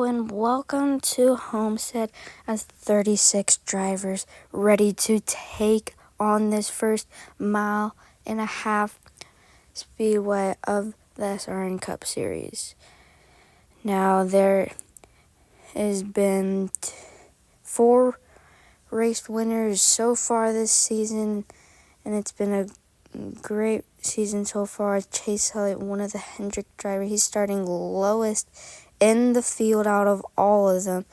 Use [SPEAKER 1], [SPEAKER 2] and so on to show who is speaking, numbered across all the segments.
[SPEAKER 1] and welcome to Homestead as 36 drivers ready to take on this first mile-and-a-half speedway of the SRN Cup Series. Now, there has been 4 race winners so far this season, and it's been a great season so far. Chase Elliott, one of the Hendrick drivers, he's starting lowest in the field out of all of them,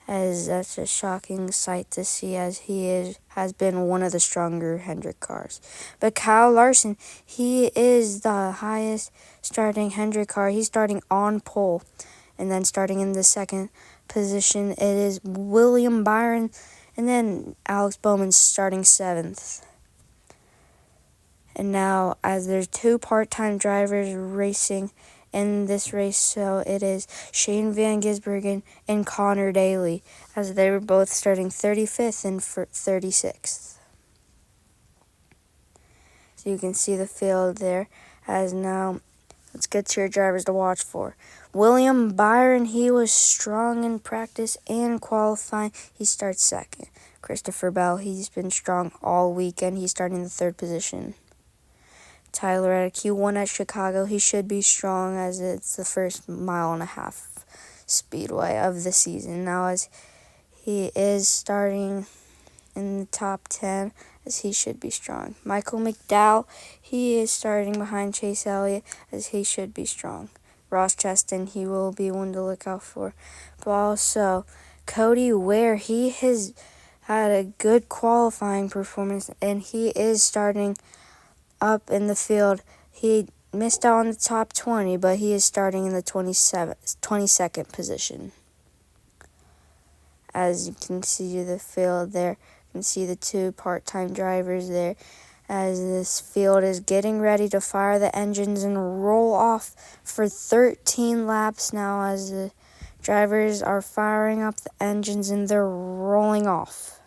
[SPEAKER 1] as that's a shocking sight to see, as he has been one of the stronger Hendrick cars. But Kyle Larson, he is the highest starting Hendrick car. He's starting on pole, and then starting in the second position, it is William Byron, and then Alex Bowman starting 7th. And now, as there's 2 part-time drivers racing in this race, so it is Shane Van Gisbergen and Connor Daly, as they were both starting 35th and 36th. So you can see the field there. As now, let's get to your drivers to watch for. William Byron, he was strong in practice and qualifying. He starts 2nd. Christopher Bell, he's been strong all weekend. He's starting the 3rd position. Tyler Reddick, he won at Chicago. He should be strong, as it's the first mile-and-a-half speedway of the season. Now, as he is starting in the top 10, as he should be strong. Michael McDowell, he is starting behind Chase Elliott, as he should be strong. Ross Chastain, he will be one to look out for. But also, Cody Ware, he has had a good qualifying performance, and he is starting up in the field. He missed out on the top 20, but he is starting in the 22nd position. As you can see the field there, you can see the 2 part-time drivers there, as this field is getting ready to fire the engines and roll off for 13 laps now, as the drivers are firing up the engines and they're rolling off.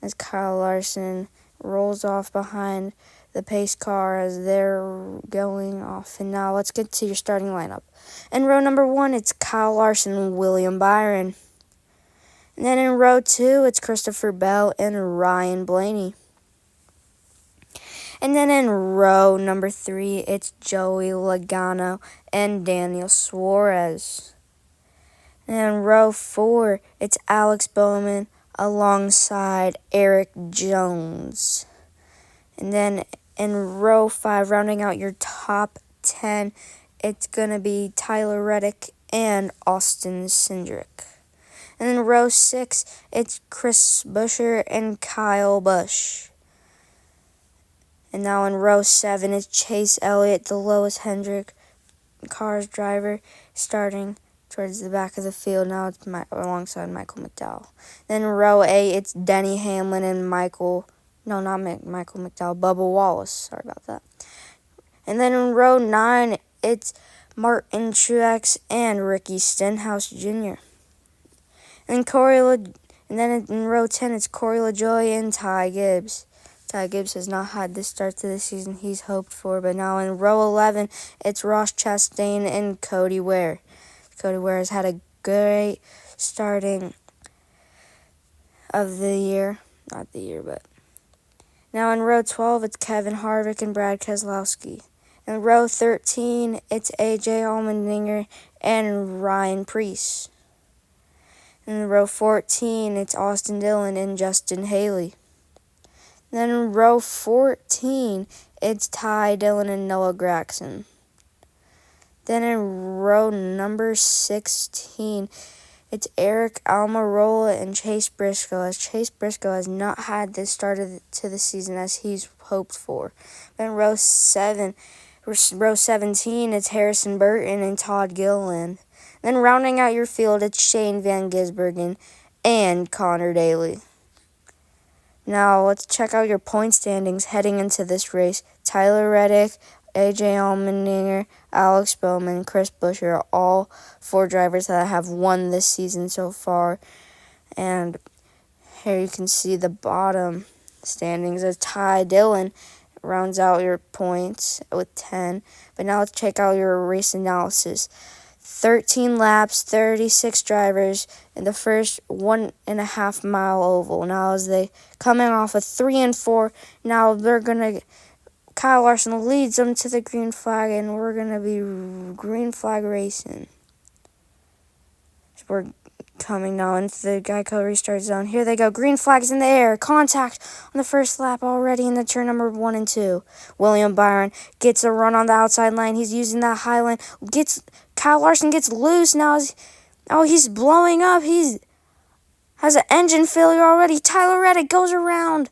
[SPEAKER 1] As Kyle Larson rolls off behind the pace car as they're going off. And now let's get to your starting lineup. In row number 1, it's Kyle Larson and William Byron. And then in row 2, it's Christopher Bell and Ryan Blaney. And then in row number 3, it's Joey Logano and Daniel Suarez. And in row 4, it's Alex Bowman alongside Eric Jones. And then in row 5, rounding out your top 10, it's going to be Tyler Reddick and Austin Cindric. And in row 6, it's Chris Buescher and Kyle Busch. And now in row 7, it's Chase Elliott, the lowest Hendrick car's driver, starting towards the back of the field. Now it's alongside Michael McDowell. Then in row 8, it's Denny Hamlin and Michael McDowell, Bubba Wallace. Sorry about that. And then in row 9, it's Martin Truex and Ricky Stenhouse Jr. And then in row 10, it's Corey LaJoie and Ty Gibbs. Ty Gibbs has not had the start to the season he's hoped for, but now in row 11, it's Ross Chastain and Cody Ware. Cody Ware has had a great starting of the year. Not the year, but... Now in row 12, it's Kevin Harvick and Brad Keselowski. In row 13, it's AJ Allmendinger and Ryan Preece. In row 14, it's Austin Dillon and Justin Haley. Then in row 14, it's Ty Dillon and Noah Gragson. Then in row number 16, it's Eric Almirola and Chase Briscoe, as Chase Briscoe has not had this start to the season as he's hoped for. Then row 17, it's Harrison Burton and Todd Gilliland. Then rounding out your field, it's Shane Van Gisbergen and Connor Daly. Now let's check out your point standings heading into this race. Tyler Reddick, AJ Allmendinger, Alex Bowman, Chris Buescher are all 4 drivers that have won this season so far. And here you can see the bottom standings as Ty Dillon rounds out your points with 10. But now let's check out your race analysis. 13 laps, 36 drivers in the first 1.5 mile oval. Now as they coming off a 3 and 4, now Kyle Larson leads them to the green flag, and we're gonna be green flag racing. We're coming now into the Geico restart zone. Here they go. Green flags in the air. Contact on the first lap already in the turn number 1 and 2. William Byron gets a run on the outside lane. He's using that high lane. Kyle Larson gets loose now. He's blowing up. He has an engine failure already. Tyler Reddick goes around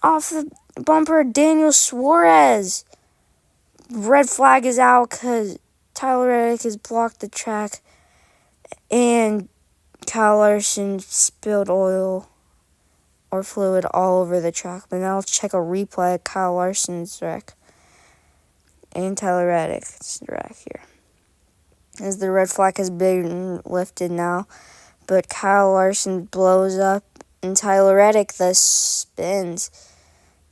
[SPEAKER 1] off the bumper of Daniel Suarez. Red flag is out because Tyler Reddick has blocked the track, and Kyle Larson spilled oil or fluid all over the track. But now let's check a replay of Kyle Larson's wreck and Tyler Reddick's wreck here. As the red flag has been lifted now, but Kyle Larson blows up and Tyler Reddick thus spins.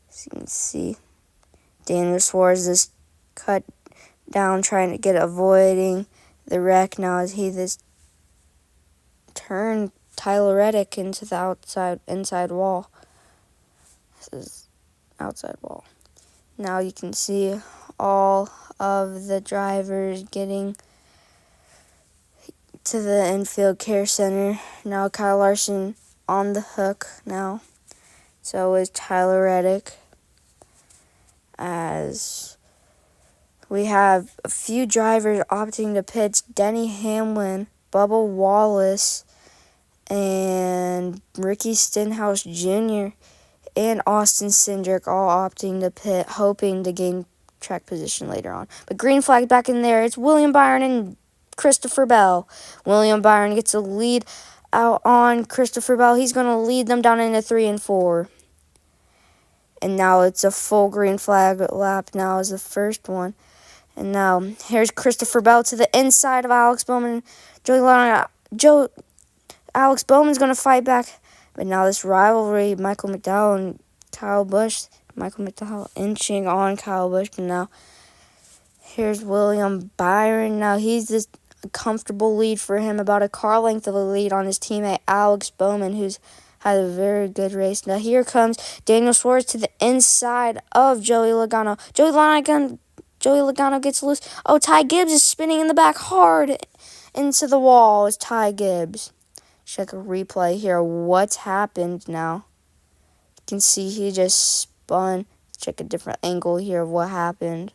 [SPEAKER 1] As you can see, Daniel Suarez is cut down trying to avoiding the wreck now as he this turned Tyler Reddick into the inside wall. This is outside wall. Now you can see all of the drivers getting to the infield care center. Now Kyle Larson on the hook now. So is Tyler Reddick. As we have a few drivers opting to pits. Denny Hamlin, Bubba Wallace, and Ricky Stenhouse Jr. and Austin Cindric all opting to pit, hoping to gain track position later on. But green flag back in there. It's William Byron and Christopher Bell. William Byron gets a lead out on Christopher Bell. He's going to lead them down into 3 and 4. And now it's a full green flag lap now is the first one. And now here's Christopher Bell to the inside of Alex Bowman. Alex Bowman's going to fight back. But now this rivalry, Michael McDowell and Kyle Busch. Michael McDowell inching on Kyle Busch. And now here's William Byron. Now he's this comfortable lead for him, about a car length of a lead on his teammate Alex Bowman, who's had a very good race. Now here comes Daniel Suarez to the inside of Joey Logano. Joey Logano gets loose. Oh, Ty Gibbs is spinning in the back hard into the wall. It's Ty Gibbs. Check a replay here. What's happened now? You can see he just spun. Check a different angle here of what happened.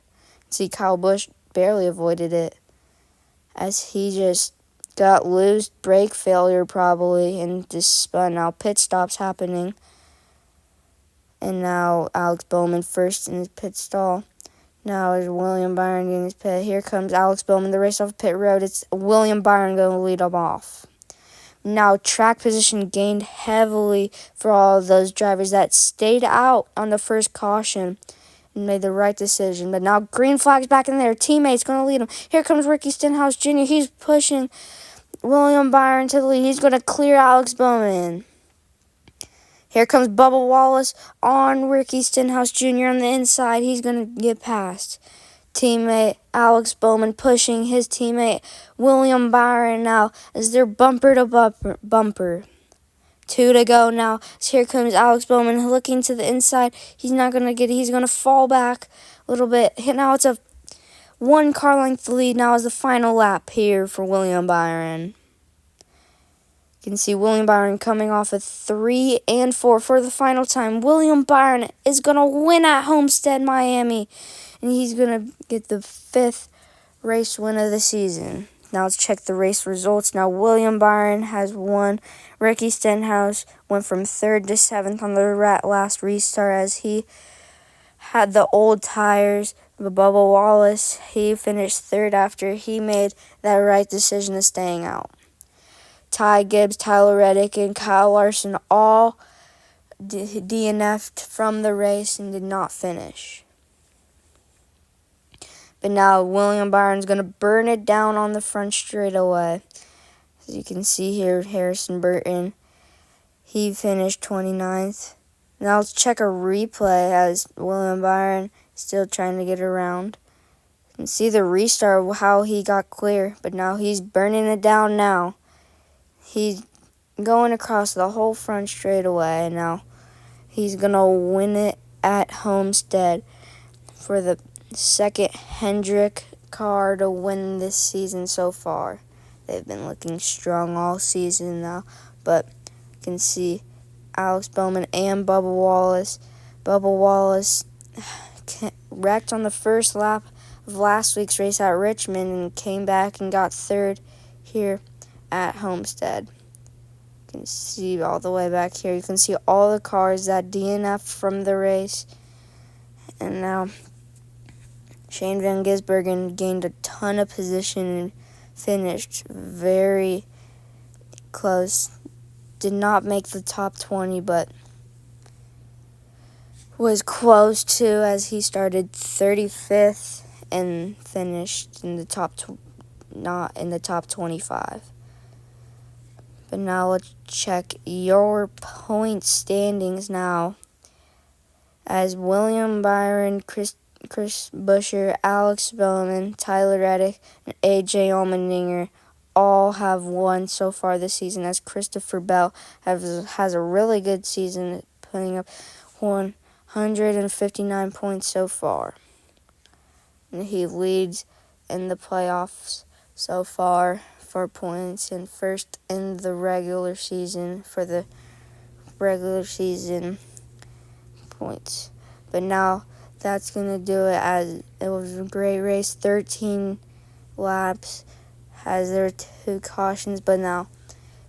[SPEAKER 1] See, Kyle Busch barely avoided it as he just got loose, brake failure probably, and just spun. Now pit stops happening. And now Alex Bowman first in his pit stall. Now is William Byron in his pit. Here comes Alex Bowman, the race off pit road. It's William Byron going to lead them off. Now track position gained heavily for all of those drivers that stayed out on the first caution and made the right decision. But now green flag's back in there. Teammates going to lead him. Here comes Ricky Stenhouse Jr. He's pushing William Byron to the lead. He's going to clear Alex Bowman. Here comes Bubba Wallace on Ricky Stenhouse Jr. on the inside. He's going to get past teammate Alex Bowman, pushing his teammate William Byron now as they're bumper to bumper. 2 to go now. So here comes Alex Bowman looking to the inside. He's not going to get it. He's going to fall back a little bit. Now it's a 1 car length lead. Now is the final lap here for William Byron. You can see William Byron coming off a 3 and 4 for the final time. William Byron is going to win at Homestead Miami, and he's going to get the 5th race win of the season. Now let's check the race results. Now William Byron has won. Ricky Stenhouse went from 3rd to 7th on the last restart as he had the old tires. But Bubba Wallace, he finished 3rd after he made that right decision of staying out. Ty Gibbs, Tyler Reddick, and Kyle Larson all DNF'd from the race and did not finish. But now William Byron's going to burn it down on the front straightaway. As you can see here, Harrison Burton, he finished 29th. Now let's check a replay as William Byron is still trying to get around. You can see the restart, how he got clear, but now he's burning it down now. He's going across the whole front straightaway, and now he's going to win it at Homestead for the second Hendrick car to win this season so far. They've been looking strong all season now, but you can see Alex Bowman and Bubba Wallace. Bubba Wallace wrecked on the first lap of last week's race at Richmond and came back and got third here at Homestead. You can see all the way back here. You can see all the cars that DNF'd from the race. And now Shane Van Gisbergen gained a ton of position and finished very close. Did not make the top 20, but was close to, as he started 35th and finished in the not in the top 25. But now let's check your point standings now. As William Byron, Chris Buescher, Alex Bowman, Tyler Reddick, and AJ Allmendinger all have won so far this season, as Christopher Bell has a really good season, putting up 159 points so far. And he leads in the playoffs so far for points, and first in the regular season for the regular season points. But now that's going to do it, as it was a great race. 13 laps, has their 2 cautions, but now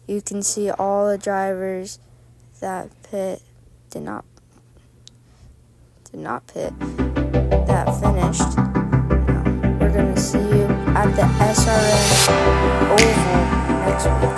[SPEAKER 1] you can see all the drivers that did not pit, that finished. Now we're going to see you at the SRN Oval next week.